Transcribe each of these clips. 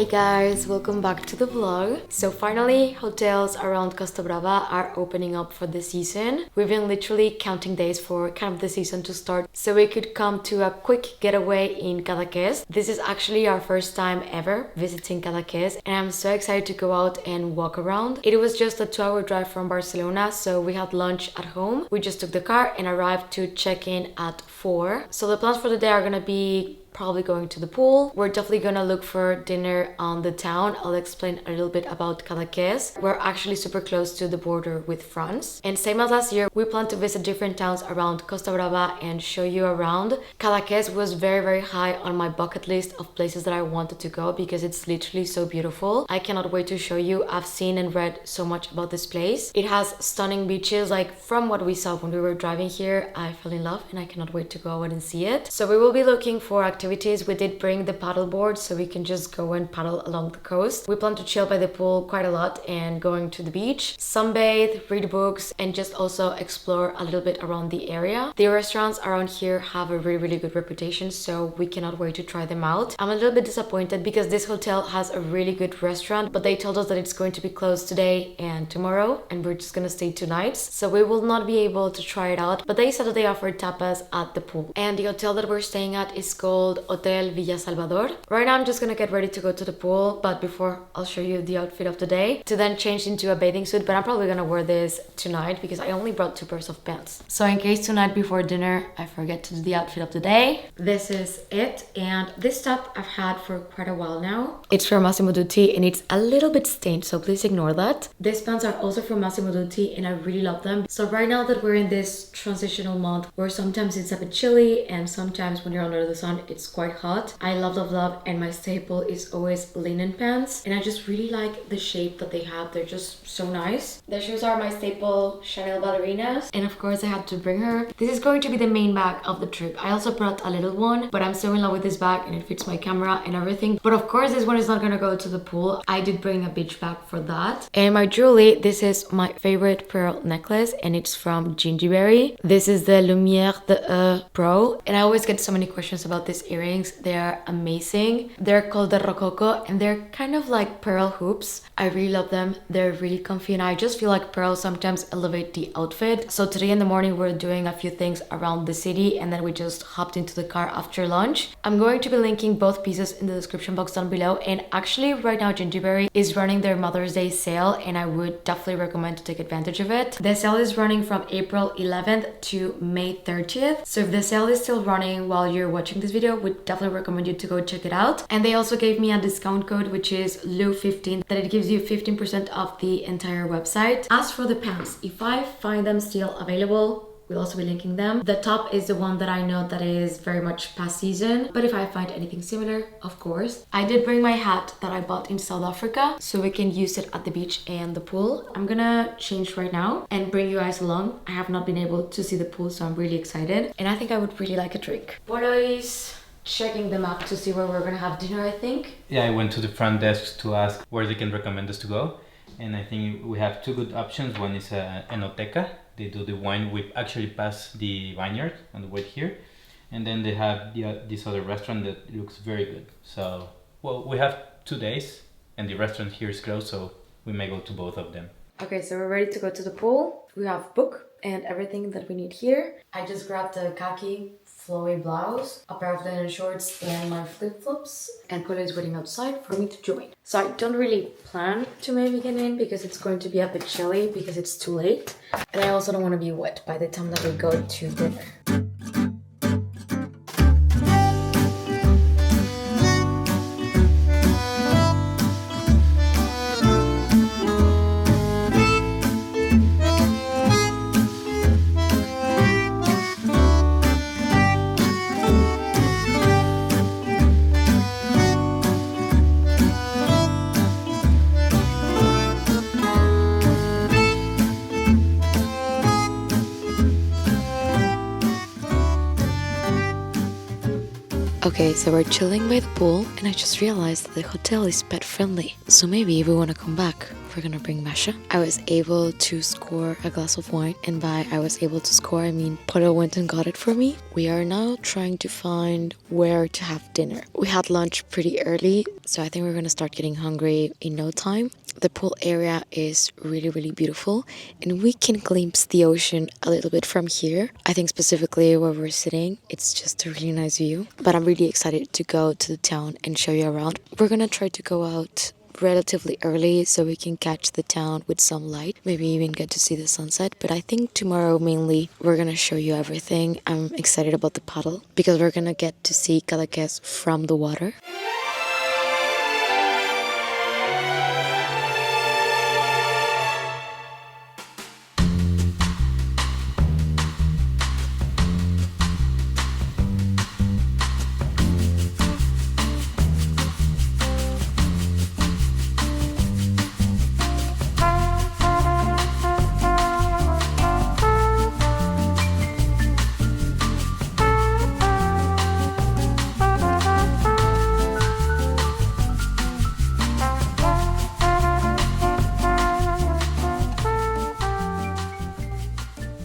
Hey guys, welcome back to the vlog. So finally, hotels around Costa Brava are opening up for the season. We've been literally counting days for kind of the season to start so we could come to a quick getaway in Cadaqués. This is actually our first time ever visiting Cadaqués and I'm so excited to go out and walk around. It was just a 2-hour drive from Barcelona, so we had lunch at home. We just took the car and arrived to check in at 4. So the plans for the day are gonna be probably going to the pool. We're definitely gonna look for dinner on the town. I'll explain a little bit about Cadaqués. We're actually super close to the border with France. And same as last year, we plan to visit different towns around Costa Brava and show you around. Cadaqués was very high on my bucket list of places that I wanted to go because it's literally so beautiful. I cannot wait to show you. I've seen and read so much about this place. It has stunning beaches. Like from what we saw when we were driving here, I fell in love and I cannot wait to go out and see it. So we will be looking for activities. We did bring the paddle board so we can just go and paddle along the coast. We plan to chill by the pool quite a lot and going to the beach, sunbathe, read books, and just also explore a little bit around the area. The restaurants around here have a really good reputation, so we cannot wait to try them out. I'm a little bit disappointed because this hotel has a really good restaurant, but they told us that it's going to be closed today and tomorrow, and we're just gonna stay 2 nights, so we will not be able to try it out. But they said that they offered tapas at the pool. And the hotel that we're staying at is called Hotel Villa Salvador. Right now I'm just gonna get ready to go to the pool, but before I'll show you the outfit of the day to then change into a bathing suit. But I'm probably gonna wear this tonight because I only brought 2 pairs of pants, so in case tonight before dinner I forget to do the outfit of the day, this is it. And this top I've had for quite a while now. It's from Massimo Dutti and it's a little bit stained, so please ignore that. These pants are also from Massimo Dutti and I really love them. So right now that we're in this transitional month where sometimes it's a bit chilly and sometimes when you're under the sun it's quite hot, I love and my staple is always linen pants, and I just really like the shape that they have. They're just so nice. The shoes are my staple Chanel ballerinas, and of course I had to bring her. This is going to be the main bag of the trip. I also brought a little one, but I'm so in love with this bag and it fits my camera and everything. But of course this one is not gonna go to the pool. I did bring a beach bag for that. And my jewelry, this is my favorite pearl necklace and it's from Gingiberi. This is the LUMIÈRE Pro, and I always get so many questions about these earrings. They're amazing. They're called the ROCOCO and they're kind of like pearl hoops. I really love them. They're really comfy and I just feel like pearls sometimes elevate the outfit. So today in the morning we're doing a few things around the city and then we just hopped into the car after lunch. I'm going to be linking both pieces in the description box down below, and actually right now Gingiberi is running their Mother's Day sale and I would definitely recommend to take advantage of it. The sale is running from April 11th to May 30th. So if the sale is still running while you're watching this video, would definitely recommend you to go check it out. And they also gave me a discount code which is LU15 that it gives you 15% off the entire website. As for the pants, if I find them still available, we'll also be linking them. The top is the one that I know that is very much past season, but if I find anything similar, of course. I did bring my hat that I bought in South Africa so we can use it at the beach and the pool. I'm gonna change right now and bring you guys along. I have not been able to see the pool, so I'm really excited and I think I would really like a drink. Polo is checking the map to see where we're gonna have dinner, I think. Yeah, I went to the front desk to ask where they can recommend us to go, and I think we have 2 good options. One is Enoteca. They do the wine. We actually passed the vineyard on the way here, and then they have this other restaurant that looks very good. So, well, we have 2 days and the restaurant here is closed, so we may go to both of them. Okay, so we're ready to go to the pool. We have book and everything that we need here. I just grabbed the khaki flowy blouse, a pair of linen shorts and my flip-flops, and Polo is waiting outside for me to join. So I don't really plan to maybe get in because it's going to be a bit chilly because it's too late, and I also don't want to be wet by the time that we go to dinner. Okay, so we're chilling by the pool and I just realized that the hotel is pet friendly. So maybe if we want to come back, we're gonna bring Masha. I was able to score a glass of wine, and by I was able to score, I mean Polo went and got it for me. We are now trying to find where to have dinner. We had lunch pretty early, so I think we're gonna start getting hungry in no time. The pool area is really beautiful, and we can glimpse the ocean a little bit from here. I think specifically where we're sitting, it's just a really nice view. But I'm really excited to go to the town and show you around. We're gonna try to go out relatively early so we can catch the town with some light, maybe even get to see the sunset. But I think tomorrow mainly we're gonna show you everything. I'm excited about the paddle because we're gonna get to see Cadaqués from the water.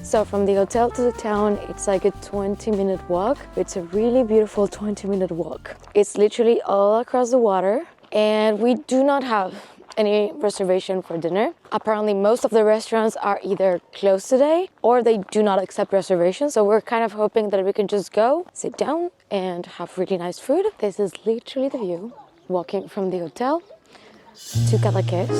So from the hotel to the town, it's like a 20-minute walk. It's a really beautiful 20-minute walk. It's literally all across the water, and we do not have any reservation for dinner. Apparently most of the restaurants are either closed today or they do not accept reservations. So we're kind of hoping that we can just go, sit down and have really nice food. This is literally the view, walking from the hotel to Cadaqués.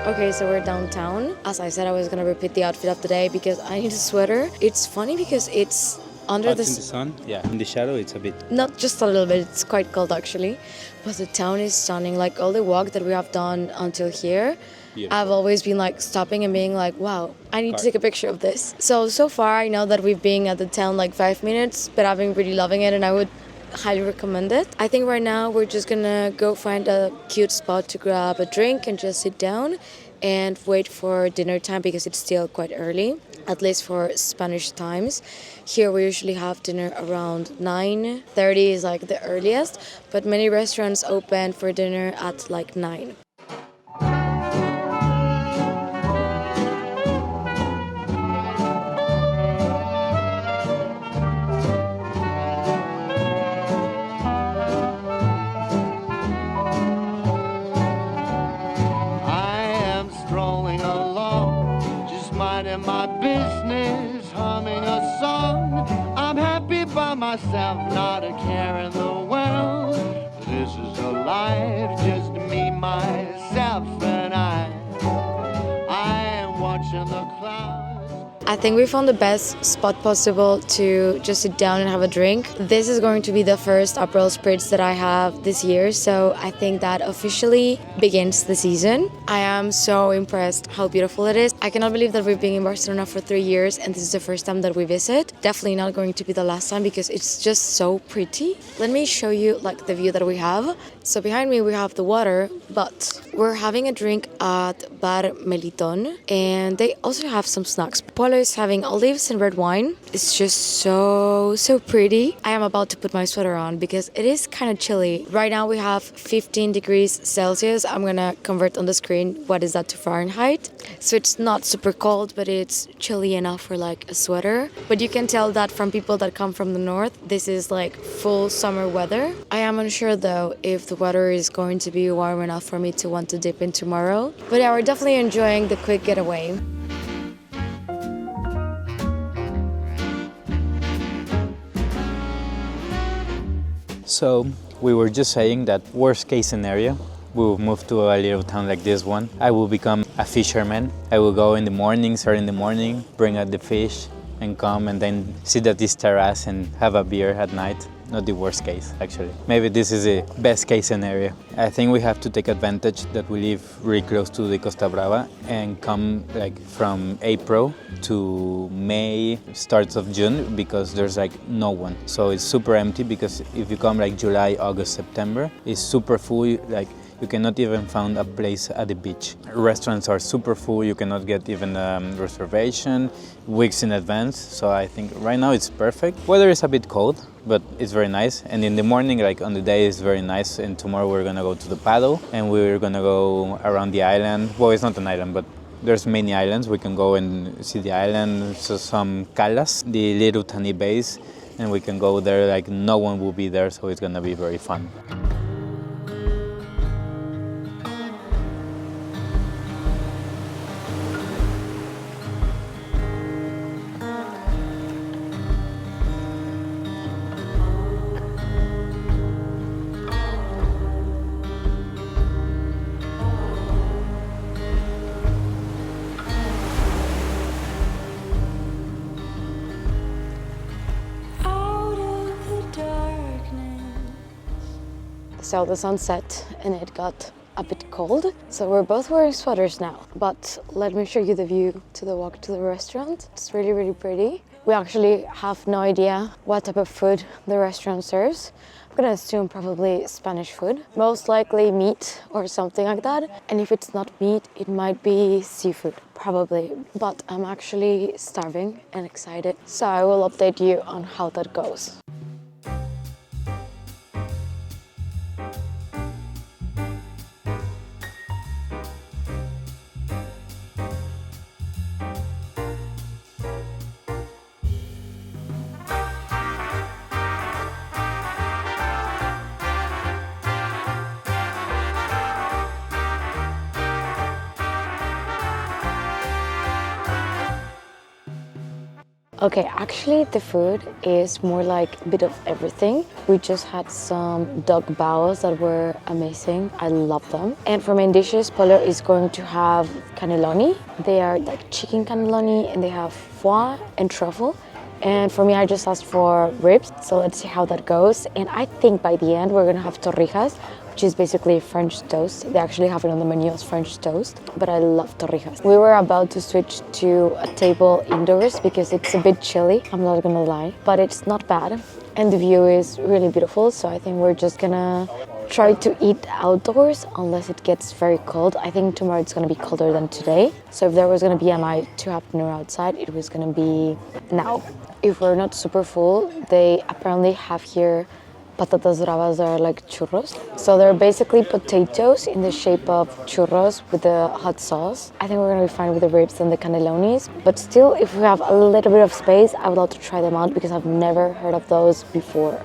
Okay, so we're downtown. As I said, I was gonna repeat the outfit of the day because I need a sweater. It's funny because it's under the sun. Yeah, in the shadow, it's a bit. Not just a little bit. It's quite cold actually, but the town is stunning. Like all the walk that we have done until here, beautiful. I've always been like stopping and being like, wow, I need to take a picture of this. So far, I know that we've been at the town like 5 minutes, but I've been really loving it, and I would highly recommend it. I think right now we're just gonna go find a cute spot to grab a drink and just sit down and wait for dinner time because it's still quite early, at least for Spanish times. Here we usually have dinner around 9:30 is like the earliest, but many restaurants open for dinner at like 9. My business, humming a song. I'm happy by myself, not a care in the world. This is a life, just me, myself, and I am watching the clouds. I think we found the best spot possible to just sit down and have a drink. This is going to be the first Aperol Spritz that I have this year, so I think that officially begins the season. I am so impressed how beautiful it is. I cannot believe that we've been in Barcelona for 3 years and this is the first time that we visit. Definitely not going to be the last time because it's just so pretty. Let me show you like the view that we have. So behind me we have the water, but we're having a drink at Bar Meliton and they also have some snacks. Polo is having olives and red wine. It's just so pretty. I am about to put my sweater on because it is kind of chilly. Right now we have 15 degrees Celsius. I'm gonna convert on the screen what is that to Fahrenheit. So it's not super cold, but it's chilly enough for like a sweater. But you can tell that from people that come from the north, this is like full summer weather. I am unsure though if the weather is going to be warm enough for me to want to dip in tomorrow. But yeah, we're definitely enjoying the quick getaway. So we were just saying that worst case scenario, we will move to a little town like this one. I will become a fisherman. I will go in the morning, start in the morning, bring out the fish and come and then sit at this terrace and have a beer at night. not the worst case actually. Maybe this is the best case scenario. I think we have to take advantage that we live really close to the Costa Brava and come like from April to May, starts of June, because there's like no one. So it's super empty, because if you come like July, August, September, it's super full. Like you cannot even find a place at the beach. Restaurants are super full. You cannot get even a reservation weeks in advance. So I think right now it's perfect. Weather is a bit cold, but it's very nice. And in the morning, like on the day, it's very nice. And tomorrow we're gonna go to the paddle and we're gonna go around the island. Well, it's not an island, but there's many islands. We can go and see the island, so some calas, the little tiny bays, and we can go there. Like no one will be there, so it's gonna be very fun. So the sun set and it got a bit cold, so we're both wearing sweaters now. But let me show you the view to the walk to the restaurant. It's really, really pretty. We actually have no idea what type of food the restaurant serves. I'm gonna assume probably Spanish food, most likely meat or something like that. And if it's not meat, it might be seafood, probably. But I'm actually starving and excited, so I will update you on how that goes. Okay, actually the food is more like a bit of everything. We just had some duck bows that were amazing. I love them. And for main dishes, Polo is going to have cannelloni. They are like chicken cannelloni and they have foie and truffle. And for me, I just asked for ribs, so let's see how that goes. And I think by the end, we're gonna have torrijas, which is basically French toast. They actually have it on the menu as French toast, but I love torrijas. We were about to switch to a table indoors because it's a bit chilly, I'm not gonna lie, but it's not bad. And the view is really beautiful, so I think we're just gonna try to eat outdoors unless it gets very cold. I think tomorrow it's gonna be colder than today. So if there was gonna be a night to have dinner outside, it was gonna be now. If we're not super full, they apparently have here patatas bravas that are like churros. So they're basically potatoes in the shape of churros with the hot sauce. I think we're gonna be fine with the ribs and the cannellonis, but still, if we have a little bit of space, I would love to try them out because I've never heard of those before.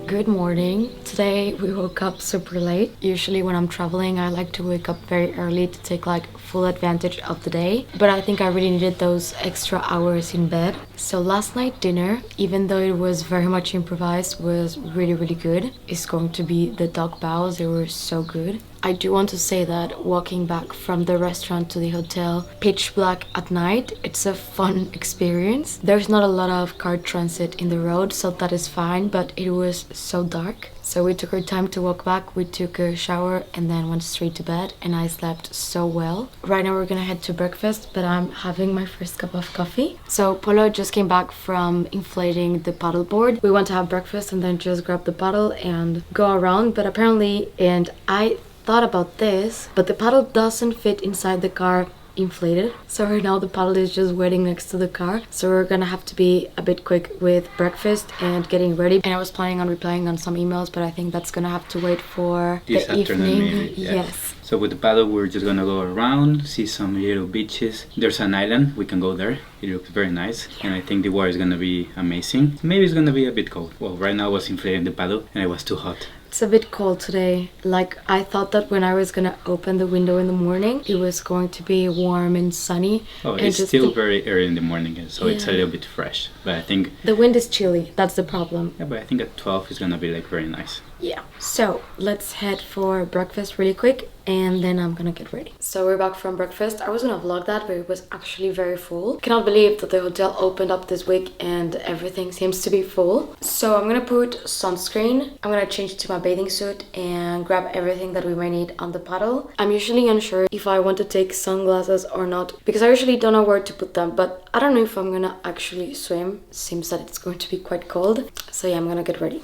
Good morning. Today we woke up super late. Usually when I'm traveling, I like to wake up very early to take like full advantage of the day. But I think I really needed those extra hours in bed. So last night dinner, even though it was very much improvised, was really, really good. It's going to be the duck bows. They were so good. I do want to say that walking back from the restaurant to the hotel, pitch black at night, it's a fun experience. There's not a lot of car transit in the road, so that is fine, but it was so dark. So we took our time to walk back, we took a shower and then went straight to bed, and I slept so well. Right now we're gonna head to breakfast, but I'm having my first cup of coffee. So Polo just came back from inflating the paddleboard. We went to have breakfast and then just grab the paddle and go around, but apparently, and I thought about this, but the paddle doesn't fit inside the car inflated. So right now the paddle is just waiting next to the car. So we're gonna have to be a bit quick with breakfast and getting ready. And I was planning on replying on some emails, but I think that's gonna have to wait for this the afternoon, evening. maybe. Yeah. Yes. So with the paddle, we're just gonna go around, see some little beaches. There's an island, we can go there. It looks very nice, and I think the water is gonna be amazing. Maybe it's gonna be a bit cold. Well, right now I was inflating the paddle and it was too hot. It's a bit cold today. Like, I thought that when I was gonna open the window in the morning, it was going to be warm and sunny. Oh, and it's still very early in the morning, so it's a little bit fresh. But I think the wind is chilly. That's the problem. yeah, but I think at 12 it's gonna be like very nice. Yeah. So let's head for breakfast really quick, and then I'm gonna get ready. So we're back from breakfast. I was gonna vlog that, but it was actually very full. Cannot believe that the hotel opened up this week and everything seems to be full. So I'm gonna put sunscreen. I'm gonna change to my bathing suit and grab everything that we might need on the paddle. I'm usually unsure if I want to take sunglasses or not, because I usually don't know where to put them, but I don't know if I'm gonna actually swim. Seems that it's going to be quite cold. So yeah, I'm gonna get ready.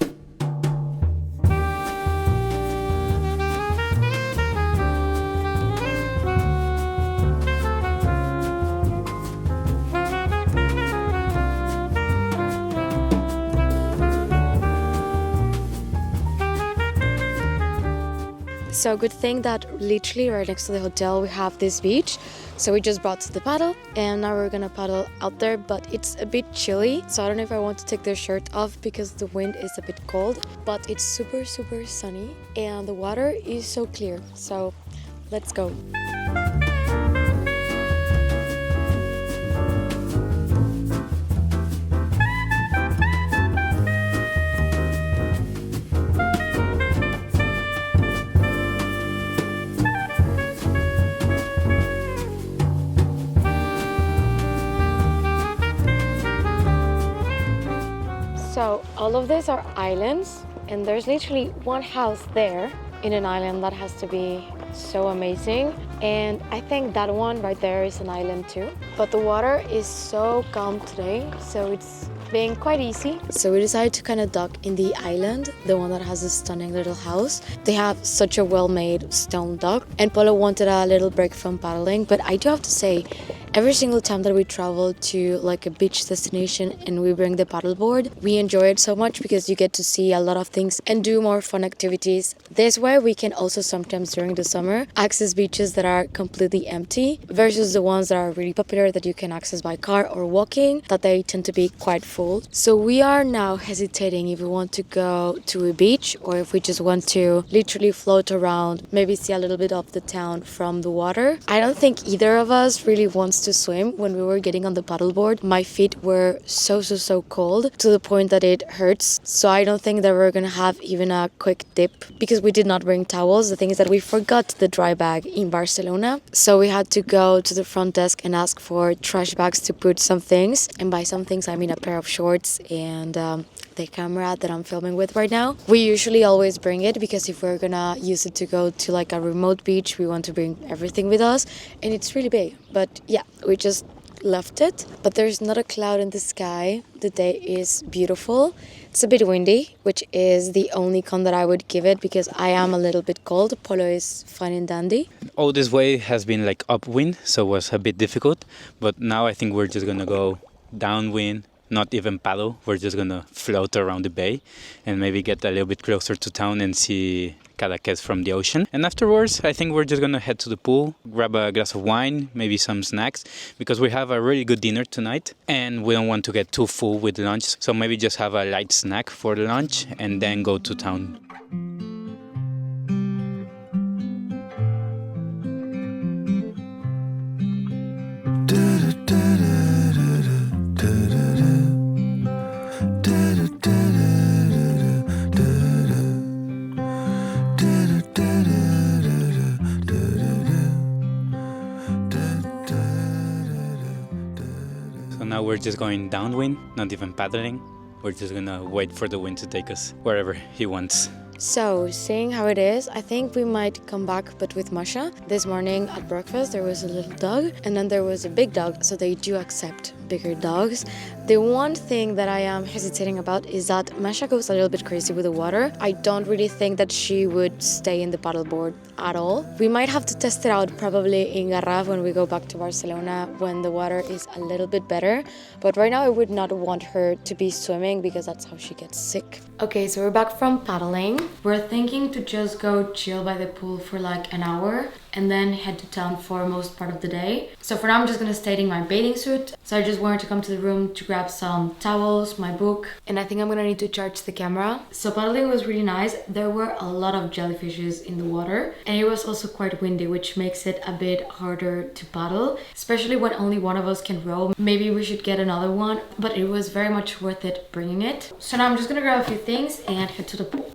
So good thing that literally right next to the hotel we have this beach. So we just brought the paddle and now we're gonna paddle out there, but it's a bit chilly. So I don't know if I want to take the shirt off because the wind is a bit cold, but it's super sunny and the water is so clear. So let's go. So all of these are islands, and there's literally one house there in an island that has to be so amazing. And I think that one right there is an island too. But the water is so calm today, so it's being quite easy. So we decided to kind of dock in the island, the one that has a stunning little house. They have such a well-made stone dock, and Polo wanted a little break from paddling. But I do have to say, every single time that we travel to like a beach destination and we bring the paddleboard, we enjoy it so much because you get to see a lot of things and do more fun activities. This way we can also sometimes during the summer access beaches that are completely empty versus the ones that are really popular that you can access by car or walking, that they tend to be quite full. So we are now hesitating if we want to go to a beach or if we just want to literally float around, maybe see a little bit of the town from the water. I don't think either of us really wants to swim. When we were getting on the paddleboard, my feet were so cold to the point that it hurts. So I don't think that we're gonna have even a quick dip because we did not bring towels. The thing is that we forgot the dry bag in Barcelona. So we had to go to the front desk and ask for trash bags to put some things. And by some things, I mean a pair of shorts and the camera that I'm filming with right now. We usually always bring it because if we're gonna use it to go to like a remote beach, we want to bring everything with us, and it's really big. But yeah, we just left it. But there's not a cloud in the sky. The day is beautiful. It's a bit windy, which is the only con that I would give it because I am a little bit cold. Polo is fine and dandy. All this way has been like upwind, so it was a bit difficult. But now I think we're just gonna go downwind, not even paddle. We're just gonna float around the bay and maybe get a little bit closer to town and see Cadaqués from the ocean. And afterwards, I think we're just gonna head to the pool, grab a glass of wine, maybe some snacks, because we have a really good dinner tonight and we don't want to get too full with lunch. So maybe just have a light snack for the lunch and then go to town. So now we're just going downwind, not even paddling. We're just gonna wait for the wind to take us wherever he wants. So, seeing how it is, I think we might come back, but with Masha. This morning at breakfast, there was a little dog, and then there was a big dog, so they do accept bigger dogs. The one thing that I am hesitating about is that Masha goes a little bit crazy with the water. I don't really think that she would stay in the paddleboard at all. We might have to test it out probably in Garraf when we go back to Barcelona when the water is a little bit better. But right now I would not want her to be swimming because that's how she gets sick. Okay, so we're back from paddling. We're thinking to just go chill by the pool for like an hour and then head to town for most part of the day. So for now I'm just gonna stay in my bathing suit. So I just wanted to come to the room to grab some towels, my book, and I think I'm gonna need to charge the camera. So paddling was really nice. There were a lot of jellyfishes in the water and it was also quite windy, which makes it a bit harder to paddle, especially when only one of us can row. Maybe we should get another one, but it was very much worth it bringing it. So now I'm just gonna grab a few things and head to the pool.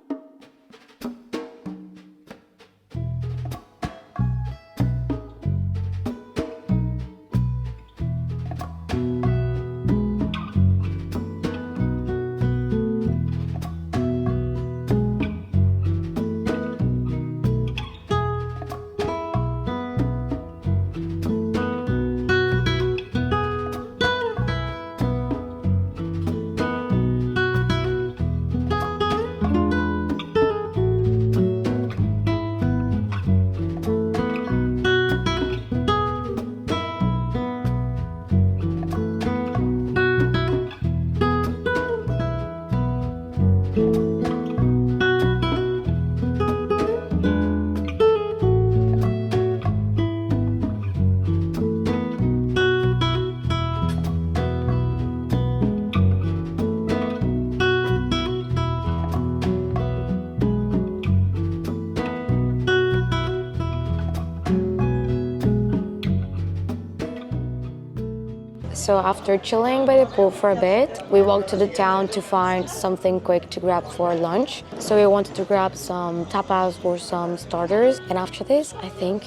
So after chilling by the pool for a bit, we walked to the town to find something quick to grab for lunch. So we wanted to grab some tapas or some starters. And after this, I think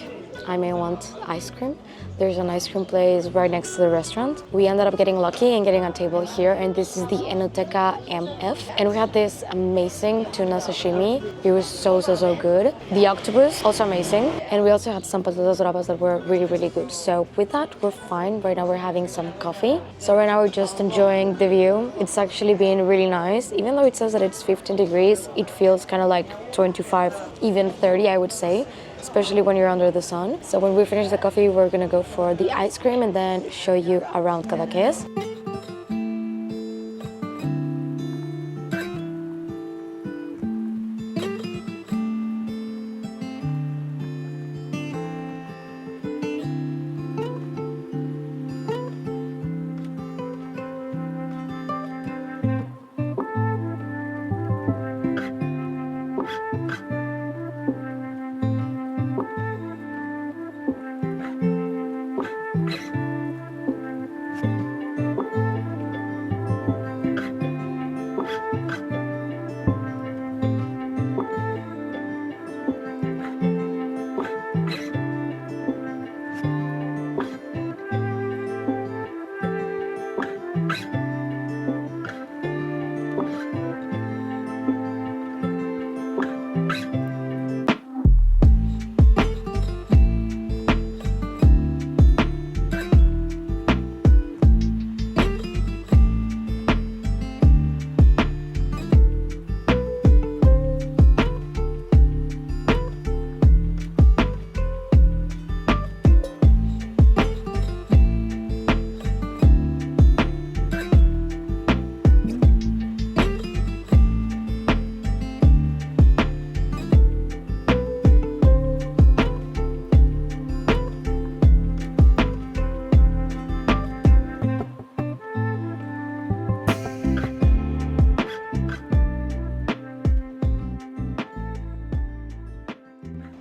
I may want ice cream. There's an ice cream place right next to the restaurant. We ended up getting lucky and getting a table here, and this is the Enoteca MF. And we had this amazing tuna sashimi. It was so good. The octopus, also amazing. And we also had some patatas bravas that were really good. So with that, we're fine. Right now we're having some coffee. So right now we're just enjoying the view. It's actually been really nice. Even though it says that it's 15 degrees, it feels kind of like 25, even 30, I would say, especially when you're under the sun. So when we finish the coffee, we're gonna go for the ice cream and then show you around Cadaqués.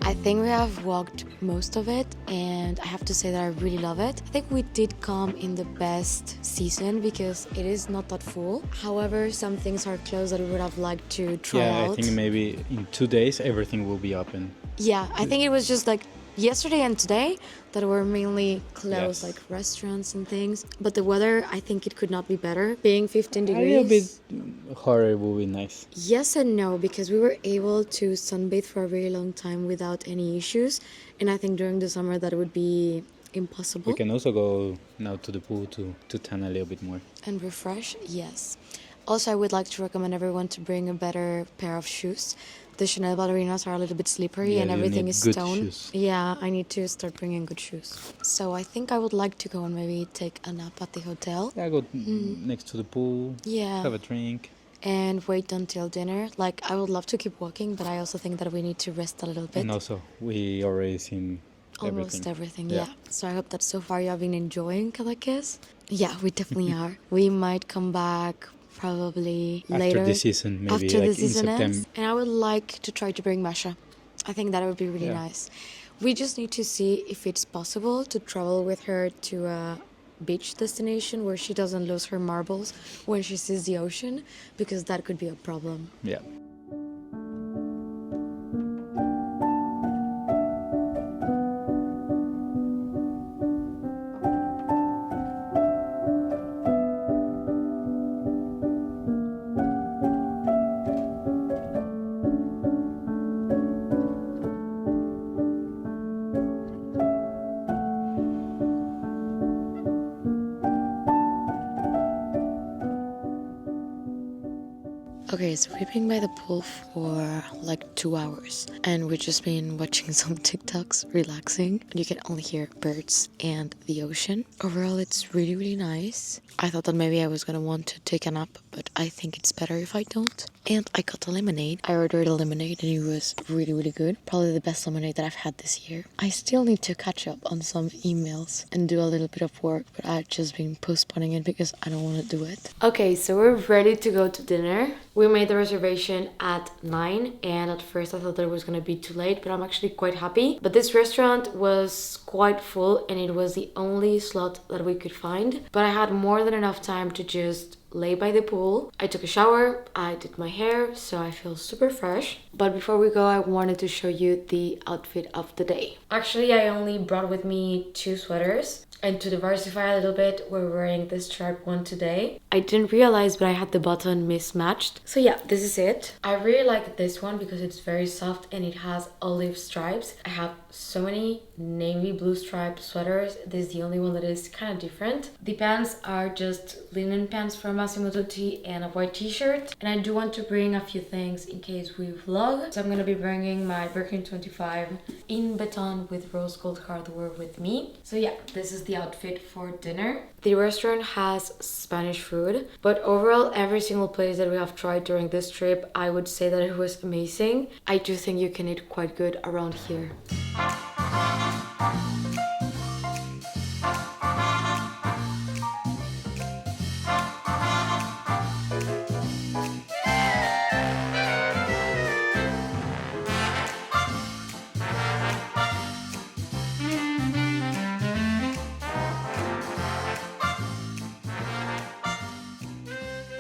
I think we have walked most of it, and I have to say that I really love it. I think we did come in the best season because it is not that full. However, some things are closed that we would have liked to try out. I think maybe in 2 days everything will be open. Yeah, I think it was just like yesterday and today that were mainly closed, Yes. like restaurants and things. But the weather, I think it could not be better. Being 15 A degrees. little bit hotter will be nice. Yes and no, because we were able to sunbathe for a very long time without any issues. And I think during the summer that would be impossible. We can also go now to the pool to tan a little bit more. And refresh, yes. Also, I would like to recommend everyone to bring a better pair of shoes. The Chanel ballerinas are a little bit slippery and you everything need is good stone. shoes. Yeah, I need to start bringing good shoes. So I think I would like to go and maybe take a nap at the hotel. Yeah, go next to the pool, Yeah. have a drink. And wait until dinner. Like, I would love to keep walking, but I also think that we need to rest a little bit. And also, we already seen Almost everything, Yeah. yeah. So I hope that so far you have been enjoying Cadaqués. Yeah, we definitely are. We might come back probably later. After the season, maybe After like the season in September. ends. And I would like to try to bring Masha. I think that would be really nice. We just need to see if it's possible to travel with her to a beach destination where she doesn't lose her marbles when she sees the ocean, because that could be a problem. Yeah. Okay, so we've been by the pool for like 2 hours and we've just been watching some TikToks, relaxing. You can only hear birds and the ocean. Overall, it's really, really nice. I thought that maybe I was gonna want to take a nap, but I think it's better if I don't. And I got a lemonade. I ordered a lemonade and it was really, really good. Probably the best lemonade that I've had this year. I still need to catch up on some emails and do a little bit of work, but I've just been postponing it because I don't want to do it. Okay, so we're ready to go to dinner. We made the reservation at 9 and at first I thought that it was gonna be too late, but I'm actually quite happy. But this restaurant was quite full and it was the only slot that we could find. But I had more than enough time to just lay by the pool. I took a shower, I did my hair, so I feel super fresh. But before we go, I wanted to show you the outfit of the day. Actually, I only brought with me 2 sweaters. And to diversify a little bit, we're wearing this striped one today. I didn't realize, but I had the button mismatched. So yeah, this is it. I really like this one because it's very soft and it has olive stripes. I have so many navy blue striped sweaters. This is the only one that is kind of different. The pants are just linen pants from Massimo Dutti and a white t-shirt. And I do want to bring a few things in case we vlog. So I'm gonna be bringing my Birkin 25 in baton with rose gold hardware with me. So yeah, this is the outfit for dinner. The restaurant has Spanish food, but overall every single place that we have tried during this trip, I would say that it was amazing. I do think you can eat quite good around here.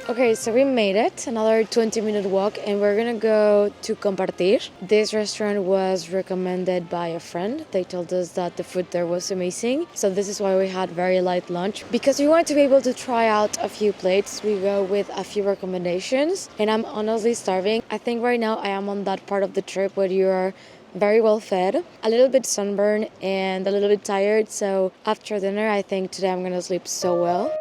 Okay, so we made it, another 20-minute walk, and we're gonna go to Compartir. This restaurant was recommended by a friend. They told us that the food there was amazing, so this is why we had very light lunch. Because we wanted to be able to try out a few plates, we go with a few recommendations, and I'm honestly starving. I think right now I am on that part of the trip where you are very well fed, a little bit sunburned, and a little bit tired, so after dinner I think today I'm gonna sleep so well.